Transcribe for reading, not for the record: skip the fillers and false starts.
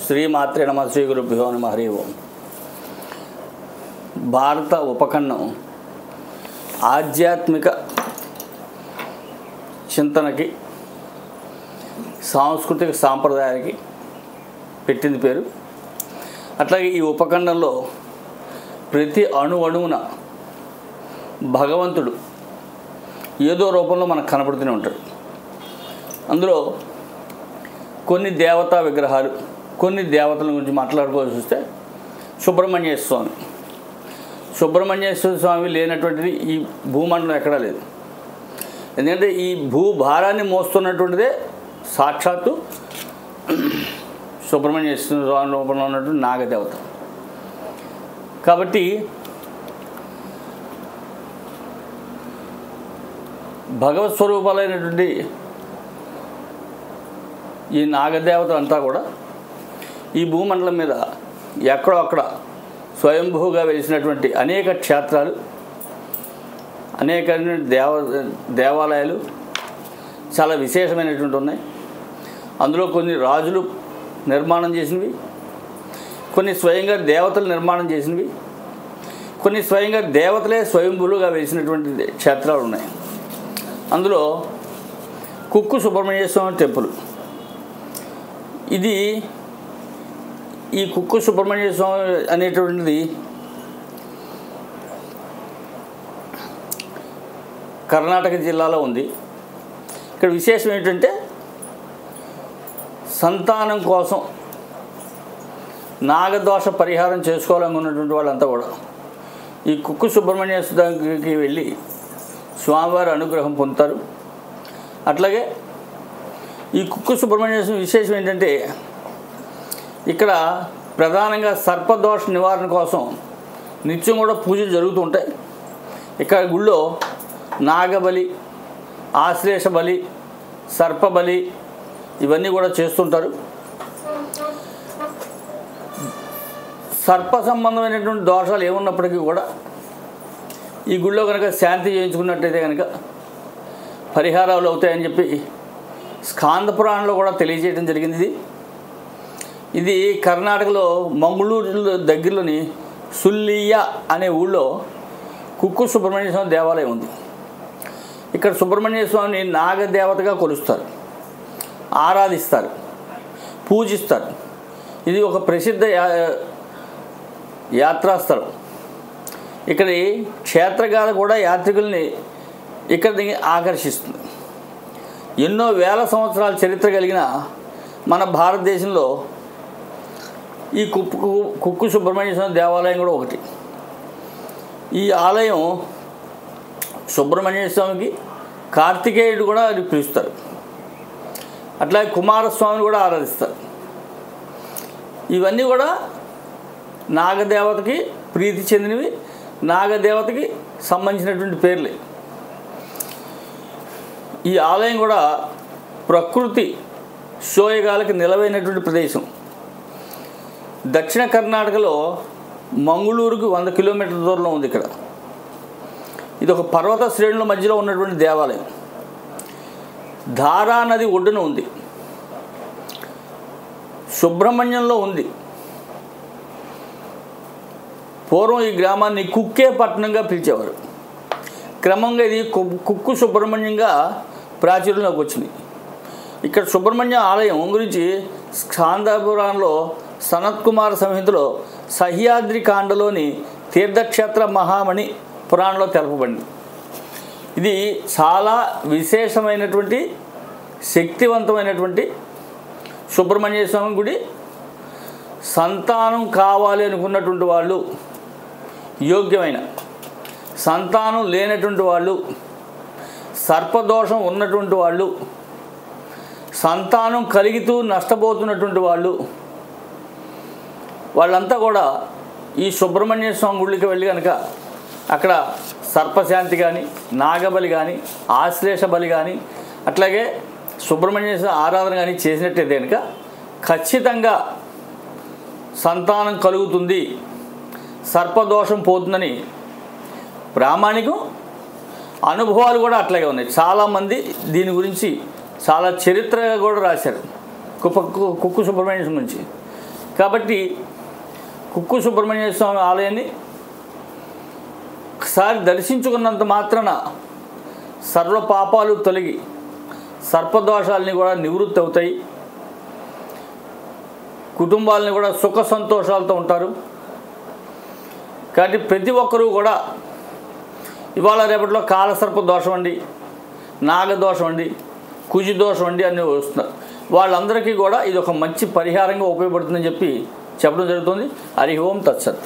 శ్రీమాత్రే నమః శ్రీ గురుభ్యో నమః హరి ఓం. భారత ఉపఖండం ఆధ్యాత్మిక చింతనకి సాంస్కృతిక సాంప్రదాయానికి పెట్టింది పేరు. అట్లాగే ఈ ఉపఖండంలో ప్రతి అణువున భగవంతుడు ఏదో రూపంలో మనకు కనపడుతూనే ఉంటాడు. అందులో కొన్ని దేవతా విగ్రహాలు, కొన్ని దేవతల గురించి మాట్లాడుకోవాల్సి వస్తే సుబ్రహ్మణ్యేశ్వర స్వామి లేనటువంటిది ఈ భూమండలం ఎక్కడా లేదు. ఎందుకంటే ఈ భూభారాన్ని మోస్తున్నటువంటిదే సాక్షాత్తు సుబ్రహ్మణ్యేశ్వర స్వామి రూపంలో ఉన్నటువంటి నాగదేవత. కాబట్టి భగవత్ స్వరూపాలైనటువంటి ఈ నాగదేవత అంతా కూడా ఈ భూమండలం మీద ఎక్కడో అక్కడ స్వయంభూగా వెలిసినటువంటి అనేక క్షేత్రాలు, అనేక దేవాలయాలు చాలా విశేషమైనటువంటి ఉన్నాయి. అందులో కొన్ని రాజులు నిర్మాణం చేసినవి, కొన్ని స్వయంగా దేవతలు నిర్మాణం చేసినవి, కొన్ని స్వయంగా దేవతలే స్వయంభూలుగా వెలిసినటువంటి క్షేత్రాలు ఉన్నాయి. అందులో కుక్కు సుబ్రహ్మణ్య స్వామి టెంపుల్. ఇది ఈ కుక్కు సుబ్రహ్మణ్య స్వామి అనేటువంటిది కర్ణాటక జిల్లాలో ఉంది. ఇక్కడ విశేషం ఏంటంటే సంతానం కోసం నాగదోష పరిహారం చేసుకోవాలనుకున్నటువంటి వాళ్ళంతా కూడా ఈ కుక్కు సుబ్రహ్మణ్య స్వామికి వెళ్ళి స్వామివారి అనుగ్రహం పొందుతారు. అట్లాగే ఈ కుక్కు సుబ్రహ్మణ్య స్వామి విశేషం ఏంటంటే ఇక్కడ ప్రధానంగా సర్పదోష నివారణ కోసం నిత్యం కూడా పూజలు జరుగుతూ ఉంటాయి. ఇక్కడ గుళ్ళో నాగబలి, ఆశ్లేష బలి, సర్పబలి ఇవన్నీ కూడా చేస్తుంటారు. సర్ప సంబంధమైనటువంటి దోషాలు ఏమున్నప్పటికీ కూడా ఈ గుళ్ళో కనుక శాంతి చేయించుకున్నట్టయితే కనుక పరిహారాలు అవుతాయని చెప్పి స్కాంద పురాణంలో కూడా తెలియజేయడం జరిగింది. ఇది కర్ణాటకలో మంగళూరు దగ్గరలోని సుల్లియ అనే ఊళ్ళో కుక్కు సుబ్రహ్మణ్య స్వామి దేవాలయం ఉంది. ఇక్కడ సుబ్రహ్మణ్య స్వామిని నాగదేవతగా కొలుస్తారు, ఆరాధిస్తారు, పూజిస్తారు. ఇది ఒక ప్రసిద్ధ యాత్రాస్థలం. ఇక్కడి క్షేత్రగాథ కూడా యాత్రికుల్ని ఇక్కడికి ఆకర్షిస్తుంది. ఎన్నో వేల సంవత్సరాల చరిత్ర కలిగిన మన భారతదేశంలో ఈ కుక్కు సుబ్రహ్మణ్య స్వామి దేవాలయం కూడా ఒకటి. ఈ ఆలయం సుబ్రహ్మణ్య స్వామికి కార్తికేయుడు కూడా పిలుస్తారు. అట్లాగే కుమారస్వామిని కూడా ఆరాధిస్తారు. ఇవన్నీ కూడా నాగదేవతకి ప్రీతి చెందినవి, నాగదేవతకి సంబంధించినటువంటి పేర్లే. ఈ ఆలయం కూడా ప్రకృతి సోయగాలకి నిలవైనటువంటి ప్రదేశం. దక్షిణ కర్ణాటకలో మంగళూరుకు 100 కిలోమీటర్ల దూరంలో ఉంది. ఇక్కడ ఇది ఒక పర్వత శ్రేణుల మధ్యలో ఉన్నటువంటి దేవాలయం. ధారా నది ఒడ్డున ఉంది. సుబ్రహ్మణ్యంలో ఉంది. పూర్వం ఈ గ్రామాన్ని కుక్కే పట్టణంగా పిలిచేవారు. క్రమంగా ఇది కుక్కు సుబ్రహ్మణ్యంగా ప్రాచుర్యంలోకి వచ్చింది. ఇక్కడ సుబ్రహ్మణ్య ఆలయం గురించి స్కాందపురాణంలో సనత్కుమార సంహితలో సహ్యాద్రి కాండలోని తీర్థక్షేత్ర మహామణి పురాణంలో తెలపబడింది. ఇది చాలా విశేషమైనటువంటి శక్తివంతమైనటువంటి సుబ్రహ్మణ్య స్వామి గుడి. సంతానం కావాలి అనుకున్నటువంటి వాళ్ళు, యోగ్యమైన సంతానం లేనటువంటి వాళ్ళు, సర్పదోషం ఉన్నటువంటి వాళ్ళు, సంతానం కలిగితూ నష్టపోతున్నటువంటి వాళ్ళంతా కూడా ఈ సుబ్రహ్మణ్య స్వామి గుడికి వెళ్ళి కనుక అక్కడ సర్పశాంతి కానీ, నాగబలి కానీ, ఆశ్లేష బలి కానీ, అట్లాగే సుబ్రహ్మణ్య స్వామి ఆరాధన కానీ చేసినట్టయితే కనుక ఖచ్చితంగా సంతానం కలుగుతుంది, సర్పదోషం పోతుందని ప్రామాణికం. అనుభవాలు కూడా అట్లాగే ఉన్నాయి. చాలామంది దీని గురించి చాలా చరిత్రగా కూడా రాశారు కుక్కు సుబ్రహ్మణ్య గురించి. కాబట్టి కుక్కు సుబ్రహ్మణ్య స్వామి ఆలయాన్ని ఒకసారి దర్శించుకున్నంత మాత్రాన సర్వ పాపాలు తొలగి సర్పదోషాలని కూడా నివృత్తి అవుతాయి, కుటుంబాలని కూడా సుఖ సంతోషాలతో ఉంటారు. కాబట్టి ప్రతి ఒక్కరూ కూడా ఇవాళ రేపట్లో కాలసర్ప దోషం అండి, నాగదోషం అండి, కుజి దోషం అండి అన్నీ వస్తున్నారు. వాళ్ళందరికీ కూడా ఇది ఒక మంచి పరిహారంగా ఉపయోగపడుతుందని చెప్పి చెప్పడం జరుగుతుంది. హరి ఓం తత్సత్.